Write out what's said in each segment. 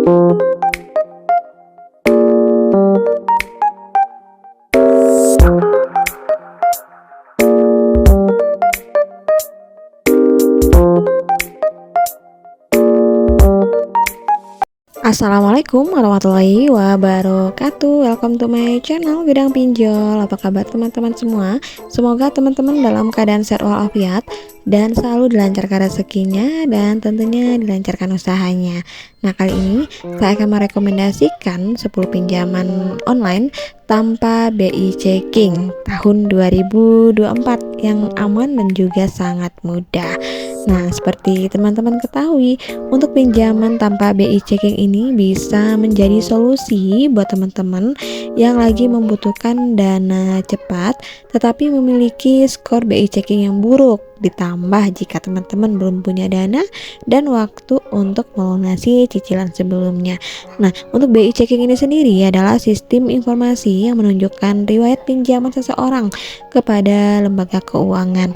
Assalamualaikum warahmatullahi wabarakatuh. Welcome to my channel Gedang Pinjol. Apa kabar teman-teman semua? Semoga teman-teman dalam keadaan sehat walafiat dan selalu dilancarkan rezekinya dan tentunya dilancarkan usahanya. Nah, kali ini saya akan merekomendasikan 10 pinjaman online tanpa BI checking tahun 2024 yang aman dan juga sangat mudah. Nah, seperti teman-teman ketahui, untuk pinjaman tanpa BI checking ini bisa menjadi solusi buat teman-teman yang lagi membutuhkan dana cepat tetapi memiliki skor BI checking yang buruk, ditambah jika teman-teman belum punya dana dan waktu untuk melunasi cicilan sebelumnya. Nah, untuk BI checking ini sendiri adalah sistem informasi yang menunjukkan riwayat pinjaman seseorang kepada lembaga keuangan.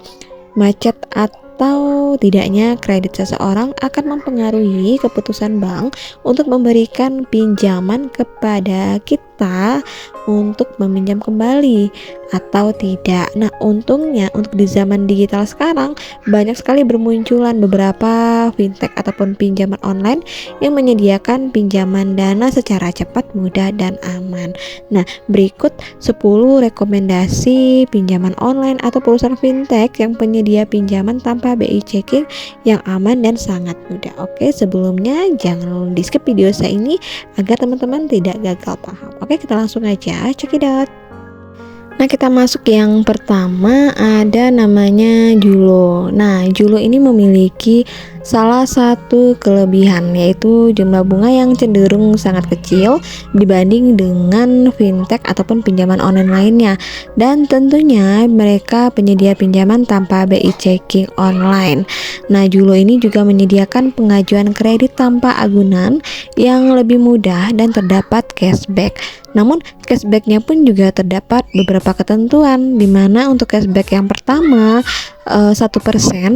Macet atau tidaknya kredit seseorang akan mempengaruhi keputusan bank untuk memberikan pinjaman kepada kita untuk meminjam kembali atau tidak. Nah, untungnya untuk di zaman digital sekarang banyak sekali bermunculan beberapa fintech ataupun pinjaman online yang menyediakan pinjaman dana secara cepat, mudah, dan aman. Nah, berikut 10 rekomendasi pinjaman online atau perusahaan fintech yang penyedia pinjaman tanpa BI checking yang aman dan sangat mudah. Oke, sebelumnya jangan di skip video saya ini agar teman-teman tidak gagal paham. Oke, kita langsung aja check it out. Nah, kita masuk yang pertama, ada namanya Julo. Nah, Julo ini memiliki salah satu kelebihan, yaitu jumlah bunga yang cenderung sangat kecil dibanding dengan fintech ataupun pinjaman online lainnya. Dan tentunya mereka penyedia pinjaman tanpa BI checking online. Nah, Julo ini juga menyediakan pengajuan kredit tanpa agunan yang lebih mudah dan terdapat cashback. Namun cashbacknya pun juga terdapat beberapa ketentuan, di mana untuk cashback yang pertama 1%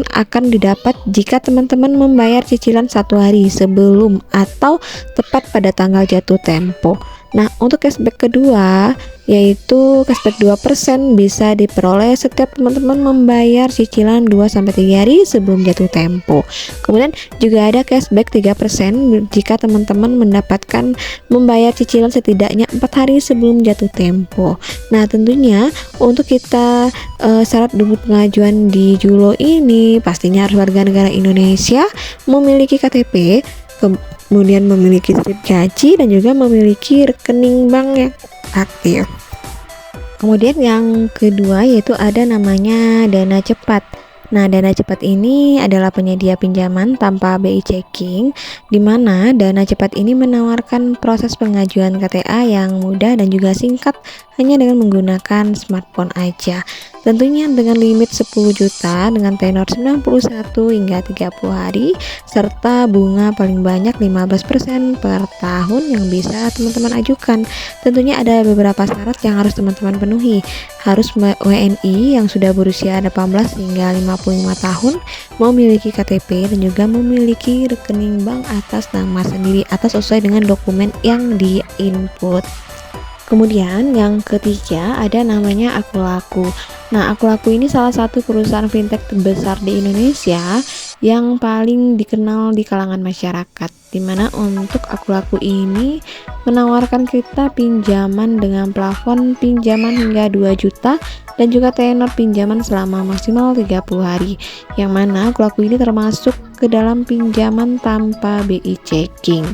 akan didapat jika teman-teman membayar cicilan 1 hari sebelum atau tepat pada tanggal jatuh tempo. Nah, untuk cashback kedua yaitu cashback 2% bisa diperoleh setiap teman-teman membayar cicilan 2-3 hari sebelum jatuh tempo. Kemudian juga ada cashback 3% jika teman-teman mendapatkan membayar cicilan setidaknya 4 hari sebelum jatuh tempo. Nah, tentunya untuk kita syarat dulu pengajuan di Julo ini pastinya harus warga negara Indonesia, memiliki KTP, kemudian memiliki slip gaji dan juga memiliki rekening bank yang aktif. Kemudian yang kedua yaitu ada namanya Dana Cepat. Nah, Dana Cepat ini adalah penyedia pinjaman tanpa BI checking, di mana Dana Cepat ini menawarkan proses pengajuan KTA yang mudah dan juga singkat hanya dengan menggunakan smartphone aja. Tentunya dengan limit 10 juta dengan tenor 91 hingga 30 hari serta bunga paling banyak 15% per tahun yang bisa teman-teman ajukan. Tentunya ada beberapa syarat yang harus teman-teman penuhi. Harus WNI yang sudah berusia 18 hingga 55 tahun, memiliki KTP dan juga memiliki rekening bank atas nama sendiri atau sesuai dengan dokumen yang di-input. Kemudian yang ketiga ada namanya Akulaku. Nah, Akulaku ini salah satu perusahaan fintech terbesar di Indonesia yang paling dikenal di kalangan masyarakat, dimana untuk Akulaku ini menawarkan kita pinjaman dengan plafon pinjaman hingga 2 juta dan juga tenor pinjaman selama maksimal 30 hari, yang mana Akulaku ini termasuk ke dalam pinjaman tanpa BI checking.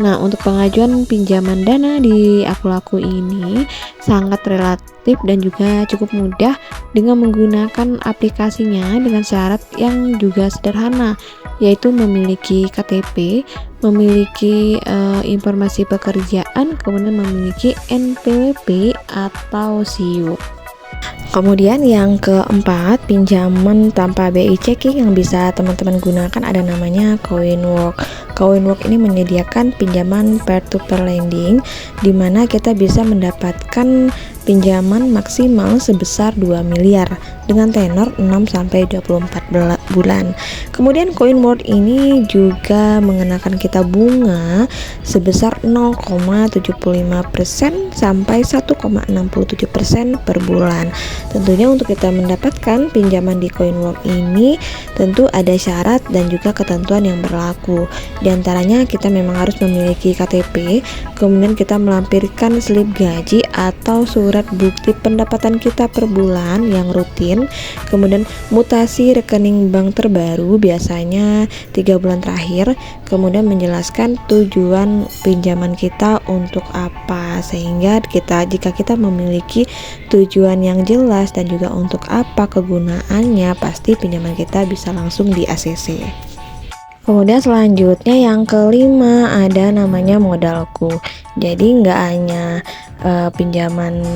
Nah, untuk pengajuan pinjaman dana di Akulaku ini sangat relatif dan juga cukup mudah dengan menggunakan aplikasinya dengan syarat yang juga sederhana, yaitu memiliki KTP, memiliki informasi pekerjaan, kemudian memiliki NPWP atau SIUP. Kemudian yang keempat, pinjaman tanpa BI checking yang bisa teman-teman gunakan ada namanya Coinwork. Coinwork ini menyediakan pinjaman peer-to-peer lending di mana kita bisa mendapatkan pinjaman maksimal sebesar 2 miliar dengan tenor 6 sampai 24 bulan. Kemudian Coinwork ini juga mengenakan kita bunga sebesar 0,75% sampai 1,67% per bulan. Tentunya untuk kita mendapatkan pinjaman di Coinwork ini tentu ada syarat dan juga ketentuan yang berlaku. Di antaranya kita memang harus memiliki KTP, kemudian kita melampirkan slip gaji atau surat bukti pendapatan kita per bulan yang rutin, kemudian mutasi rekening bank terbaru biasanya 3 bulan terakhir, kemudian menjelaskan tujuan pinjaman kita untuk apa, sehingga jika kita memiliki tujuan yang jelas dan juga untuk apa kegunaannya, pasti pinjaman kita bisa langsung di ACC. Kemudian selanjutnya yang kelima ada namanya Modalku. Jadi nggak hanya pinjaman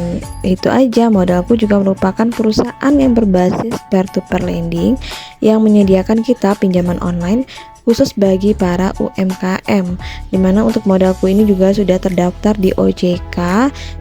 itu aja, Modalku juga merupakan perusahaan yang berbasis peer-to-peer lending yang menyediakan kita pinjaman online khusus bagi para UMKM, dimana untuk Modalku ini juga sudah terdaftar di OJK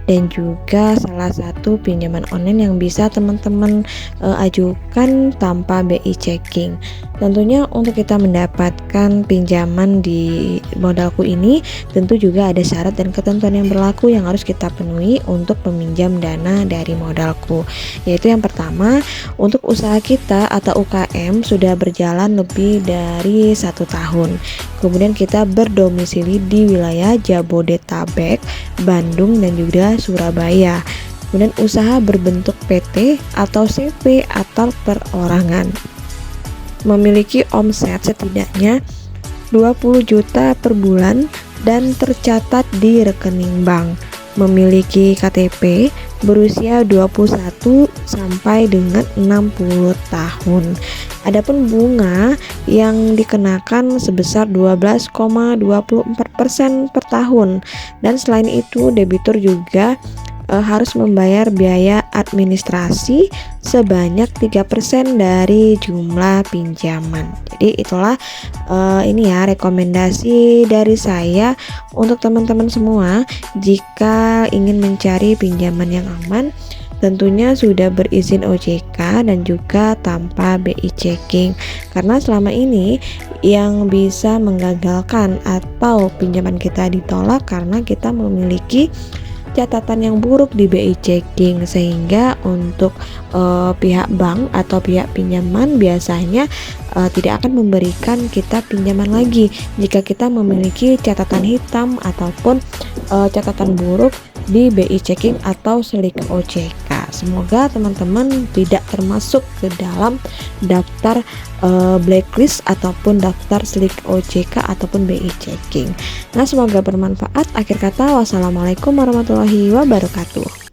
dan juga salah satu pinjaman online yang bisa teman-teman ajukan tanpa BI checking. Tentunya untuk kita mendapatkan pinjaman di Modalku ini tentu juga ada syarat dan ketentuan yang berlaku yang harus kita penuhi untuk meminjam dana dari Modalku, yaitu yang pertama, untuk usaha kita atau UKM sudah berjalan lebih dari 1 tahun. Kemudian kita berdomisili di wilayah Jabodetabek, Bandung dan juga Surabaya. Kemudian usaha berbentuk PT atau CV atau perorangan. Memiliki omset setidaknya 20 juta per bulan dan tercatat di rekening bank. Memiliki KTP, berusia 21 sampai dengan 60 tahun. Adapun bunga yang dikenakan sebesar 12,24% per tahun, dan selain itu debitur juga harus membayar biaya administrasi sebanyak 3% dari jumlah pinjaman. Jadi itulah ini ya rekomendasi dari saya untuk teman-teman semua jika ingin mencari pinjaman yang aman, tentunya sudah berizin OJK dan juga tanpa BI checking, karena selama ini yang bisa menggagalkan atau pinjaman kita ditolak karena kita memiliki catatan yang buruk di BI checking, sehingga untuk pihak bank atau pihak pinjaman biasanya tidak akan memberikan kita pinjaman lagi jika kita memiliki catatan hitam ataupun catatan buruk di BI checking atau slik OJK. Semoga teman-teman tidak termasuk ke dalam daftar blacklist ataupun daftar slik OJK ataupun BI checking. Nah, semoga bermanfaat. Akhir kata, wassalamualaikum warahmatullahi wabarakatuh.